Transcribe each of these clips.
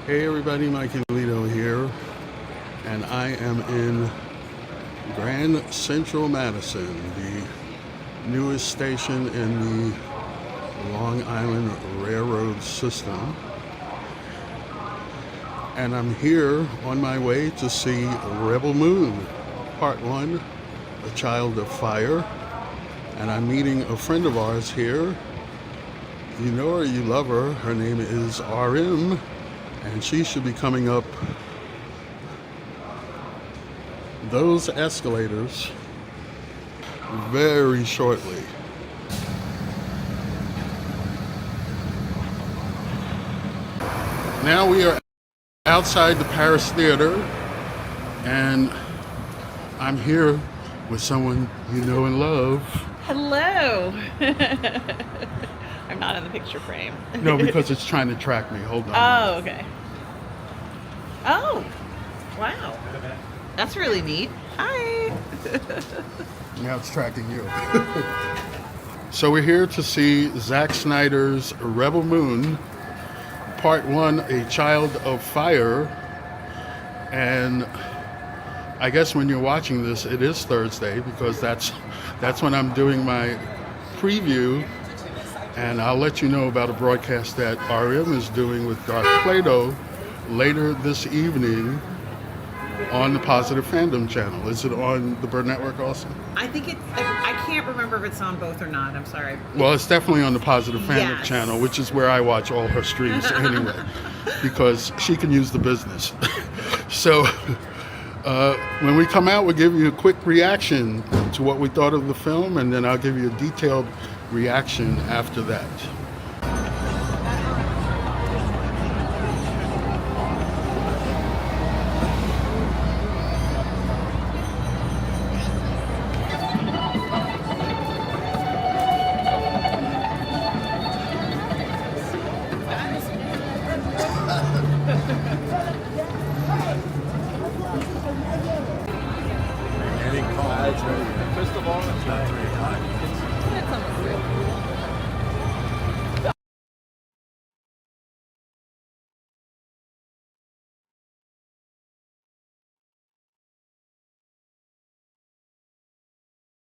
Hey everybody, Mikeylito here, and I am in Grand Central Madison, the newest station in the Long Island Railroad system. And I'm here on my way to see Rebel Moon, Part 1, A Child of Fire. And I'm meeting a friend of ours here. You know her, you love her. Her name is RM, and she should be coming up those escalators very shortly. Now we are outside the Paris Theater, and I'm here with someone you know and love. Hello. I'm not in the picture frame. No, because it's trying to track me. Hold on. Oh, okay. Oh, wow. That's really neat. Hi. Now it's tracking you. So we're here to see Zack Snyder's Rebel Moon, Part 1, A Child of Fire. And I guess when you're watching this, it is Thursday, because that's when I'm doing my preview. And I'll let you know about a broadcast that RM is doing with Darth Plato later this evening on the Positive Fandom channel. Is it on the Bird Network also? I think I can't remember if it's on both or not. I'm sorry. Well, it's definitely on the Positive Fandom Yes. channel, which is where I watch all her streams anyway, because she can use the business. So when we come out, we'll give you a quick reaction to what we thought of the film, and then I'll give you a detailed reaction after that. First of all, it's not very hot.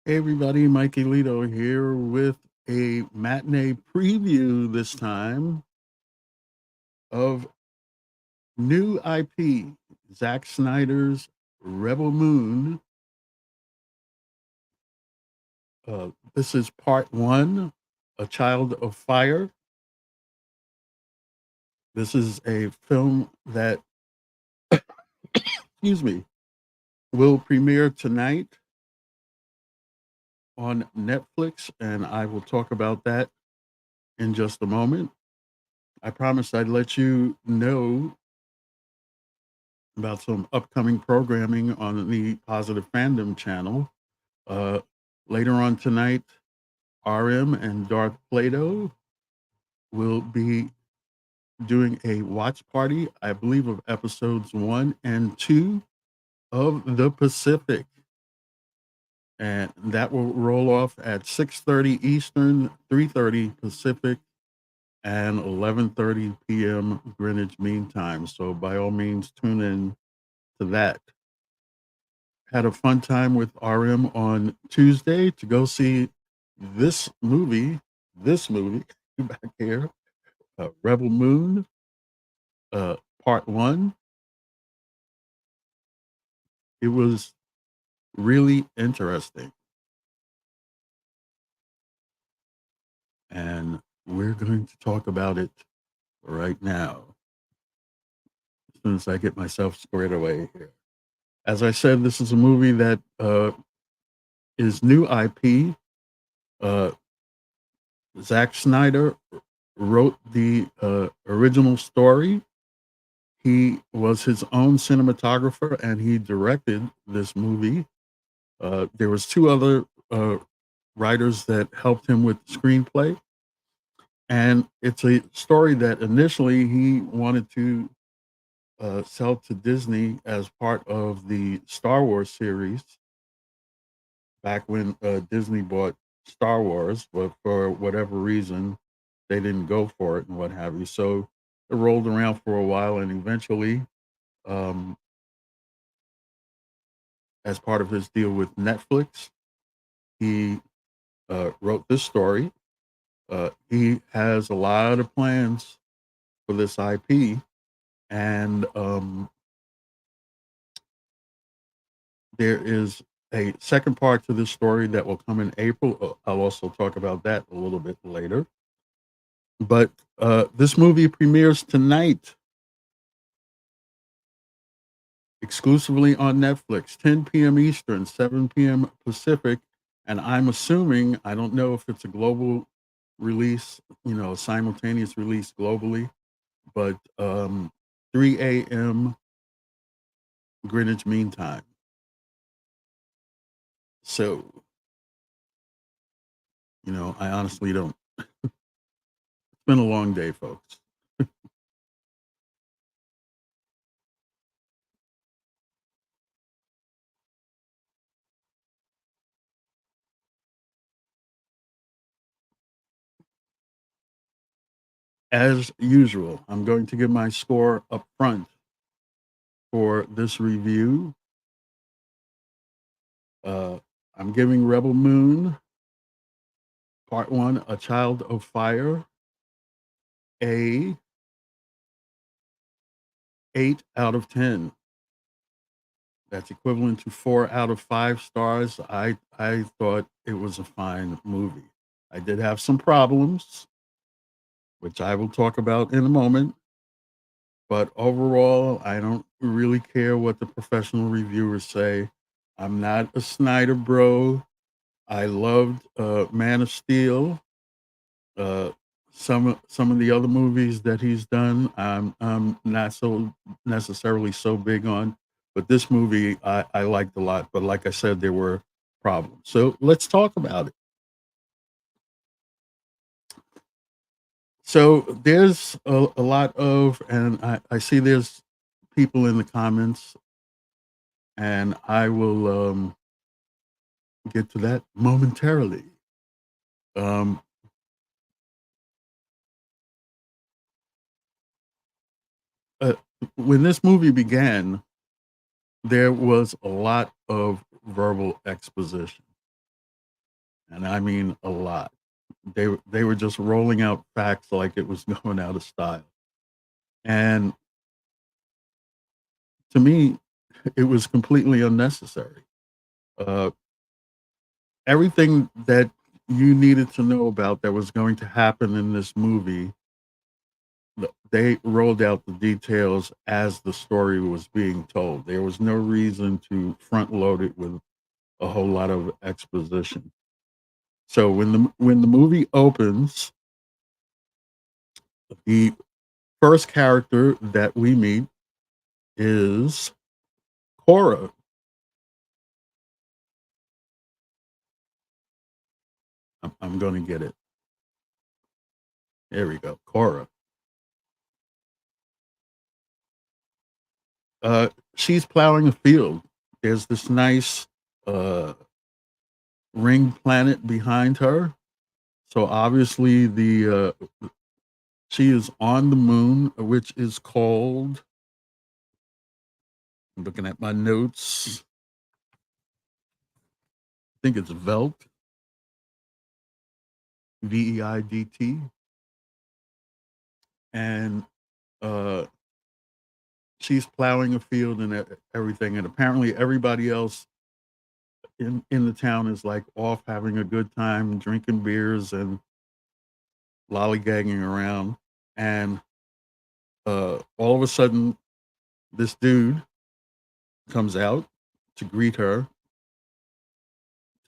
Hey everybody, Mikeylito here with a matinee preview this time of new IP, Zack Snyder's Rebel Moon. This is Part 1, A Child of Fire. This is a film that, excuse me, will premiere tonight on Netflix, and I will talk about that in just a moment. I promised I'd let you know about some upcoming programming on the Positive Fandom channel. Later on tonight, RM and Darth Plato will be doing a watch party, I believe, of episodes 1 and 2 of The Pacific. And that will roll off at 6:30 Eastern, 3:30 Pacific, and 11:30 p.m. Greenwich Mean Time. So by all means, tune in to that. Had a fun time with RM on Tuesday to go see this movie back here, Rebel Moon, Part 1. It was really interesting. And we're going to talk about it right now, as soon as I get myself squared away here. As I said, this is a movie that is new IP. Zack Snyder wrote the original story. He was his own cinematographer, and he directed this movie. There was 2 other writers that helped him with the screenplay. And it's a story that initially he wanted to sell to Disney as part of the Star Wars series back when Disney bought Star Wars, but for whatever reason, they didn't go for it and what have you. So It rolled around for a while, and eventually, um, as part of his deal with Netflix, he wrote this story. He has a lot of plans for this IP, and there is a second part to this story that will come in April. I'll also talk about that a little bit later. But this movie premieres tonight, exclusively on Netflix, 10 p.m. Eastern, 7 p.m. Pacific. And I'm assuming, I don't know if it's a global release, a simultaneous release globally, but 3 a.m. Greenwich Mean Time. So, I honestly don't. It's been a long day, folks. As usual, I'm going to give my score up front for this review. Uh, I'm giving Rebel Moon Part 1, A Child of Fire, a 8 out of 10. That's equivalent to 4 out of 5 stars. I thought it was a fine movie. I did have some problems, which I will talk about in a moment. But overall, I don't really care what the professional reviewers say. I'm not a Snyder bro. I loved Man of Steel. Uh, some of the other movies that he's done, I'm not so necessarily so big on. But this movie I liked a lot. But like I said, there were problems. So let's talk about it. So there's a lot of, and I see there's people in the comments, and I will get to that momentarily. Um, uh, when this movie began, there was a lot of verbal exposition, and I mean a lot. They were just rolling out facts like it was going out of style, and to me, it was completely unnecessary. Uh, Everything that you needed to know about that was going to happen in this movie, they rolled out the details as the story was being told. There was no reason to front load it with a whole lot of exposition. So when the movie opens, the first character that we meet is Kora. I'm going to get it. There we go, Kora. She's plowing a field. There's this nice uh, ring planet behind her. So obviously she is on the moon, which is called. I'm looking at my notes. I think it's Velt, Veidt, and uh, she's plowing a field and everything. And apparently, everybody else in the town is like off having a good time, drinking beers and lollygagging around. And all of a sudden, this dude comes out to greet her,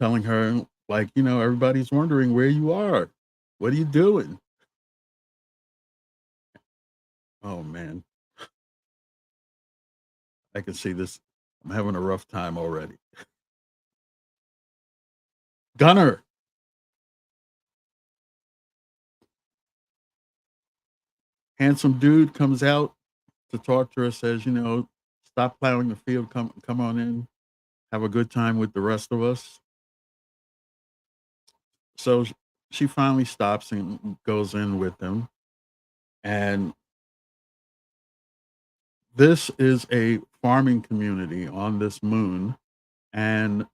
telling her, like, everybody's wondering where you are. What are you doing? Oh, man. I can see this. I'm having a rough time already. Gunner, handsome dude, comes out to talk to her, says, stop plowing the field. Come on in. Have a good time with the rest of us. So she finally stops and goes in with him. And this is a farming community on this moon, and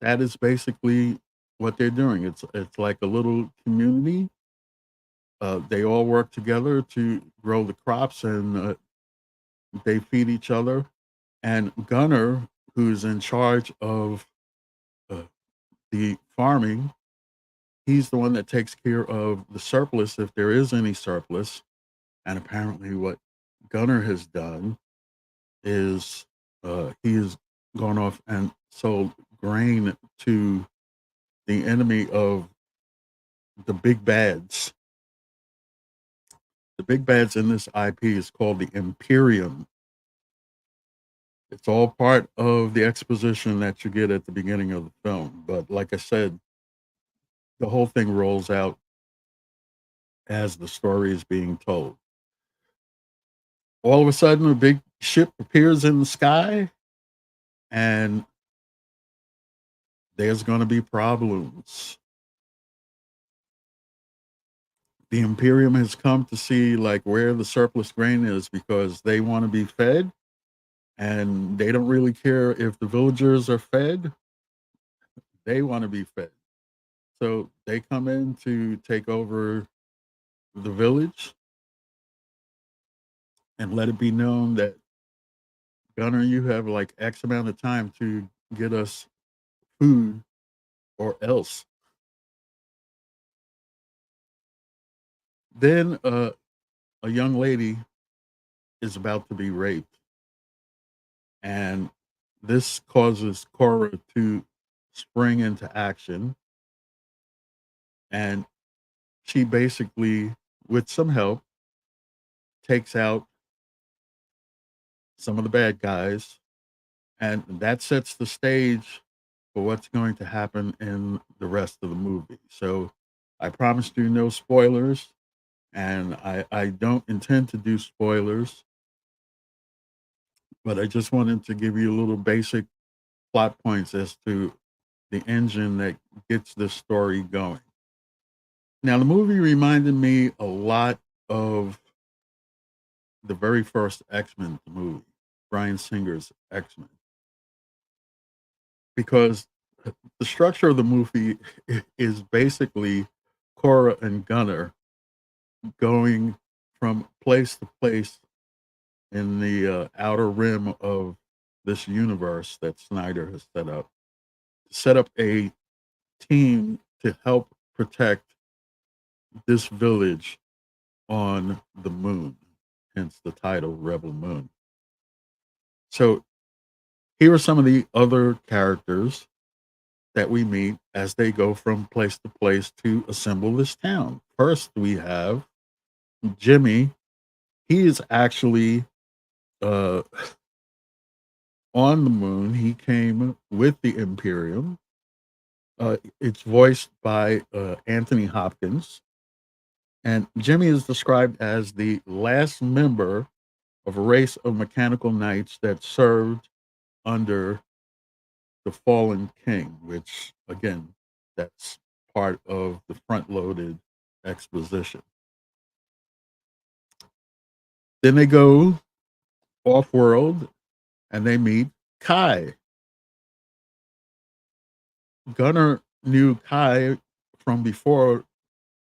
that is basically what they're doing. It's like a little community. They all work together to grow the crops, and they feed each other. And Gunner, who's in charge of uh, the farming, he's the one that takes care of the surplus if there is any surplus. And apparently, what Gunner has done is he has gone off and sold grain to the enemy of the big bads. The big bads in this IP is called the Imperium. It's all part of the exposition that you get at the beginning of the film. But like I said, the whole thing rolls out as the story is being told. All of a sudden, a big ship appears in the sky, and there's going to be problems. The Imperium has come to see like where the surplus grain is because they want to be fed, and they don't really care if the villagers are fed. They want to be fed. So they come in to take over the village and let it be known that Gunner, you have like X amount of time to get us food or else. Then a young lady is about to be raped, and this causes Kora to spring into action, and she basically, with some help, takes out some of the bad guys, and that sets the stage for what's going to happen in the rest of the movie. So I promised you no spoilers, and I don't intend to do spoilers, but I just wanted to give you a little basic plot points as to the engine that gets this story going. Now, the movie reminded me a lot of the very first X-Men movie, Bryan Singer's X-Men, because the structure of the movie is basically Kora and Gunner going from place to place in the outer rim of this universe that Snyder has set up a team to help protect this village on the moon, hence the title Rebel Moon. So here are some of the other characters that we meet as they go from place to place to assemble this town. First, we have Jimmy. He is actually uh, on the moon. He came with the Imperium. It's voiced by Anthony Hopkins. And Jimmy is described as the last member of a race of mechanical knights that served under the fallen king, which, again, that's part of the front loaded exposition. Then they go off world and they meet Kai. Gunner knew Kai from before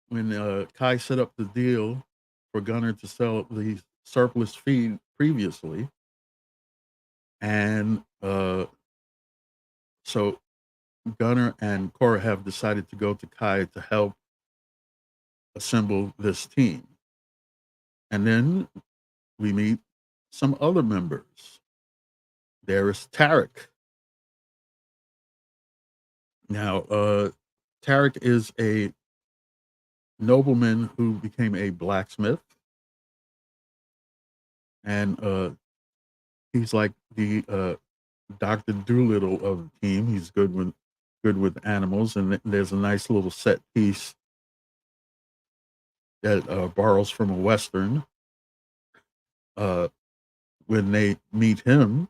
when Kai set up the deal for Gunner to sell the surplus feed previously. And so Gunner and Kora have decided to go to Kai to help assemble this team. And then we meet some other members. There is Tarek. Now, Tarek is a nobleman who became a blacksmith. And he's like the Dr. Doolittle of the team. He's good with animals, and there's a nice little set piece that borrows from a western. When they meet him,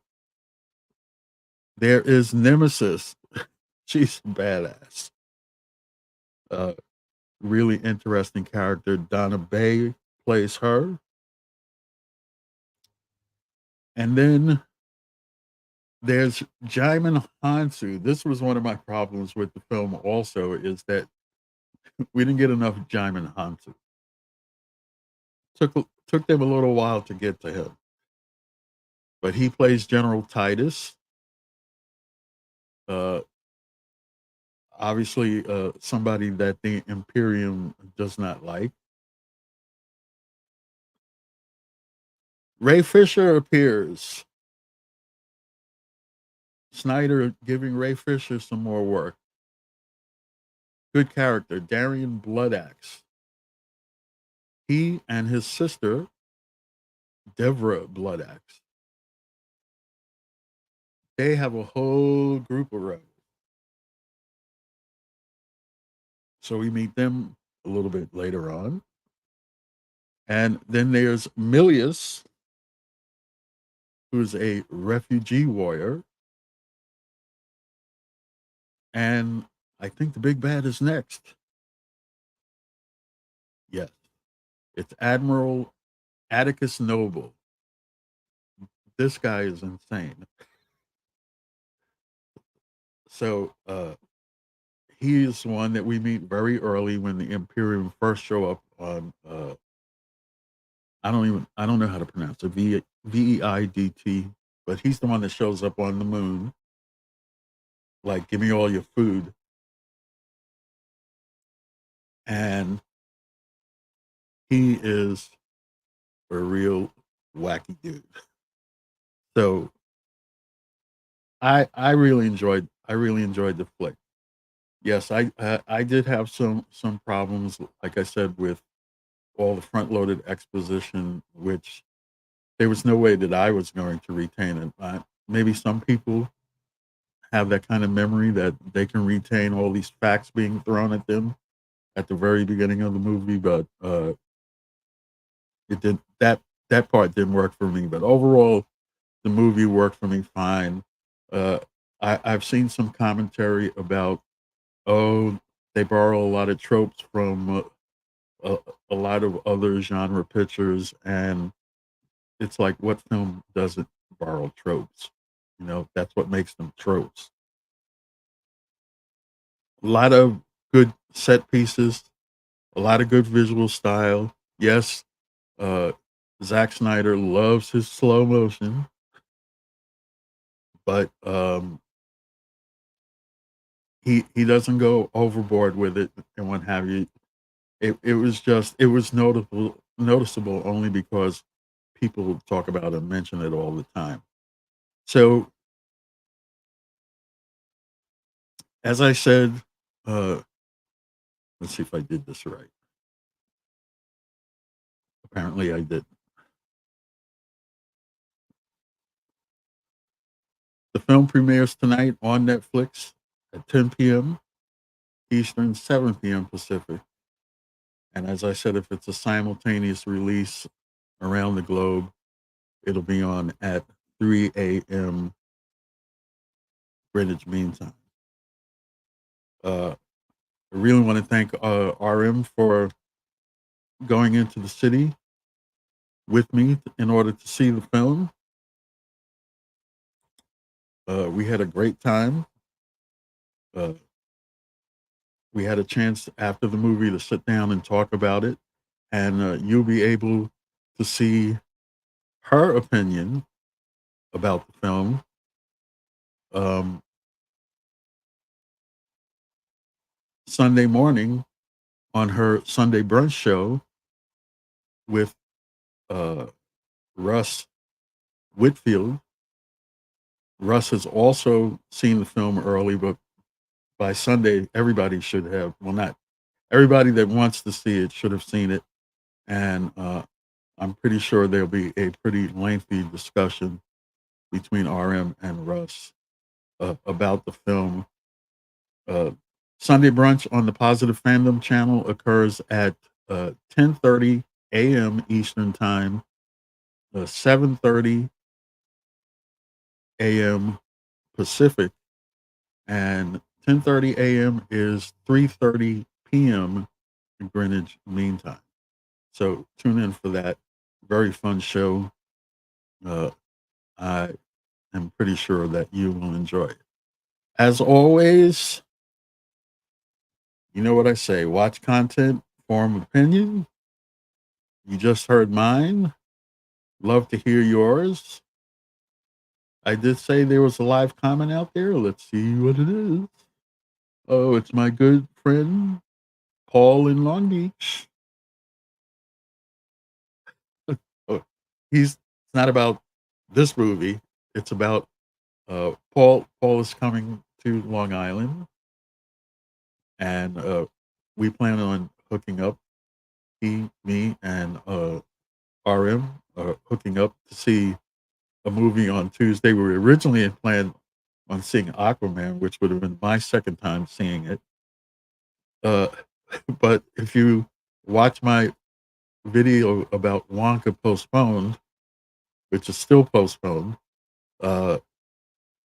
there is Nemesis. She's a badass. Really interesting character. Donna Bay plays her. And then there's Jaimin Hansu. This was one of my problems with the film also, is that we didn't get enough Jaimin Hansu. Took them a little while to get to him. But he plays General Titus. Uh, obviously, somebody that the Imperium does not like. Ray Fisher appears. Snyder giving Ray Fisher some more work. Good character. Darian Bloodaxe. He and his sister, Devra Bloodaxe, they have a whole group of rebels. So we meet them a little bit later on. And then there's Milius, who's a refugee warrior. And I think the big bad is next. Yes. It's Admiral Atticus Noble. This guy is insane. So he is one that we meet very early when the Imperium first show up on I don't know how to pronounce it. VEIDT, but he's the one that shows up on the moon. Like, give me all your food. And he is a real wacky dude. So I really enjoyed the flick. Yes, I did have some problems, like I said, with all the front loaded exposition, which there was no way that I was going to retain it. Maybe some people have that kind of memory that they can retain all these facts being thrown at them at the very beginning of the movie, but it did that part didn't work for me. But overall, the movie worked for me fine. I've seen some commentary about, oh, they borrow a lot of tropes from a lot of other genre pictures, and it's like, what film doesn't borrow tropes? That's what makes them tropes. A lot of good set pieces, a lot of good visual style. Yes, Zack Snyder loves his slow motion, but he doesn't go overboard with it and what have you. It was noticeable only because people talk about and mention it all the time. So, as I said, uh, let's see if I did this right. Apparently, I did. The film premieres tonight on Netflix at 10 p.m. Eastern, 7 p.m. Pacific. And as I said, if it's a simultaneous release around the globe, it'll be on at 3 a.m. Greenwich Mean Time. I really want to thank RM for going into the city with me in order to see the film. We had a great time. We had a chance after the movie to sit down and talk about it, and you'll be able to see her opinion about the film. Sunday morning on her Sunday brunch show with Russ Whitfield. Russ has also seen the film early, but by Sunday, everybody should have, well, not everybody that wants to see it should have seen it. And I'm pretty sure there'll be a pretty lengthy discussion between RM and Russ about the film. Sunday brunch on the Positive Fandom channel occurs at 10:30 a.m. Eastern Time, 7:30 a.m. Pacific, and 10:30 a.m. is 3:30 p.m. Greenwich Mean Time. So tune in for that. Very fun show. I am pretty sure that you will enjoy it. As always, you know what I say, watch content, form opinion. You just heard mine. Love to hear yours. I did say there was a live comment out there. Let's see what it is. Oh, it's my good friend Paul in Long Beach. Oh, it's not about this movie. It's about Paul. Paul is coming to Long Island, and we plan on hooking up. He, me, and RM hooking up to see a movie on Tuesday. We originally had planned on seeing Aquaman, which would have been my second time seeing it. Uh, but if you watch my video about Wonka postponed, which is still postponed, uh,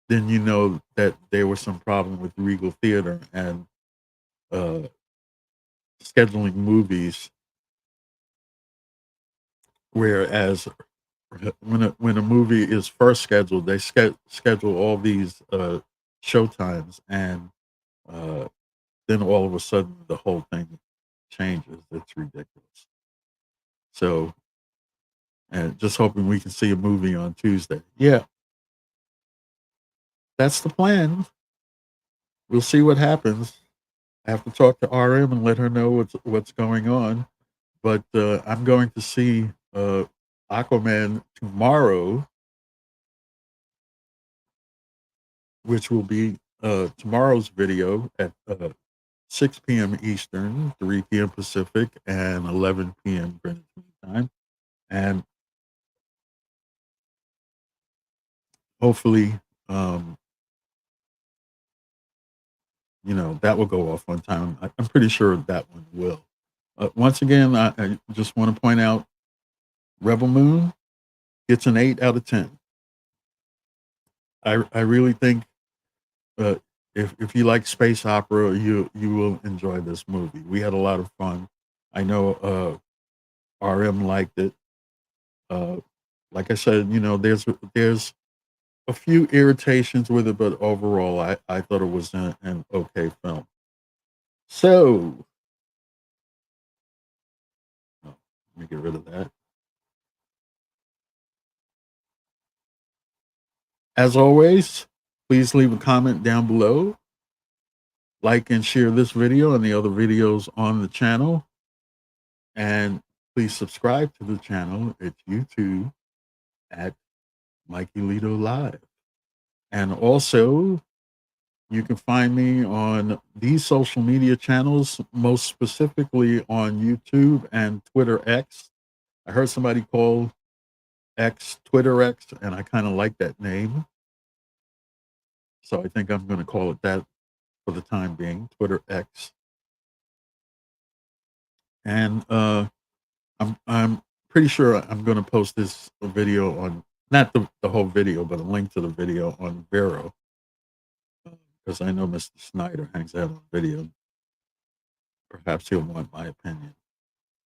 then you know that there was some problem with Regal Theater and uh, scheduling movies. Whereas when a movie is first scheduled, they schedule all these show times, and uh, then all of a sudden the whole thing changes. It's ridiculous. So, and just hoping we can see a movie on Tuesday. Yeah, that's the plan. We'll see what happens. I have to talk to RM and let her know what's going on. But I'm going to see Aquaman tomorrow, which will be tomorrow's video at 6 p.m. Eastern, 3 p.m. Pacific, and 11 p.m. Greenwich Mean Time. And hopefully, um, that will go off on time. I'm pretty sure that one will. Once again, I just want to point out Rebel Moon gets an 8 out of 10. I really think uh, if you like space opera, you will enjoy this movie. We had a lot of fun. I know RM liked it. Uh, like I said, there's a few irritations with it, but overall, I thought it was an okay film. So, let me get rid of that. As always, please leave a comment down below. Like and share this video and the other videos on the channel. And please subscribe to the channel at YouTube at Mikeylito Live. And also, you can find me on these social media channels, most specifically on YouTube and Twitter X. I heard somebody call X Twitter X, and I kind of like that name. So I think I'm going to call it that for the time being, Twitter X. And I'm pretty sure I'm going to post this video on, not the whole video, but a link to the video on Vero, because I know Mr. Snyder hangs out on video. Perhaps he'll want my opinion.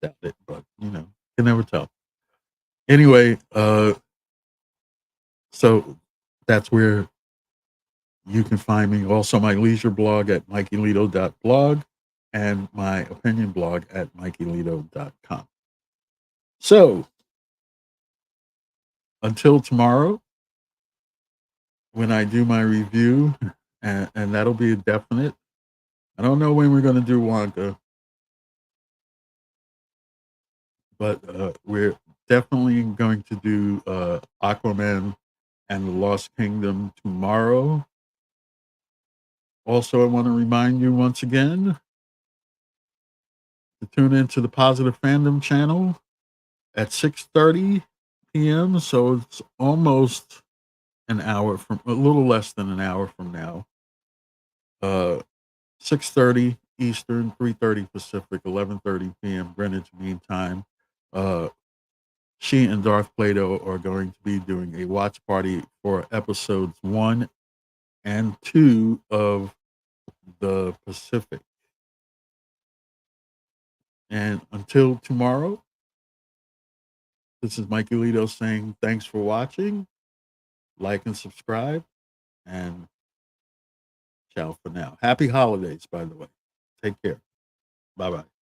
Doubt it, but can never tell. Anyway, so that's where you can find me. Also, my leisure blog at Mikeylito.blog and my opinion blog at Mikeylito.com. So until tomorrow, when I do my review, and that'll be a definite. I don't know when we're going to do Wonka, but we're definitely going to do Aquaman and the Lost Kingdom tomorrow. Also, I want to remind you once again to tune into the Positive Fandom channel at 6:30 p.m. So it's almost an hour from, a little less than an hour from now. 6:30 Eastern, 3:30 Pacific, 11:30 p.m. Greenwich Mean Time. She and Darth Plato are going to be doing a watch party for episodes 1 and 2 of the Pacific. And until tomorrow, this is Mikeylito saying thanks for watching like and subscribe, and ciao for now. Happy holidays, by the way. Take care. Bye bye.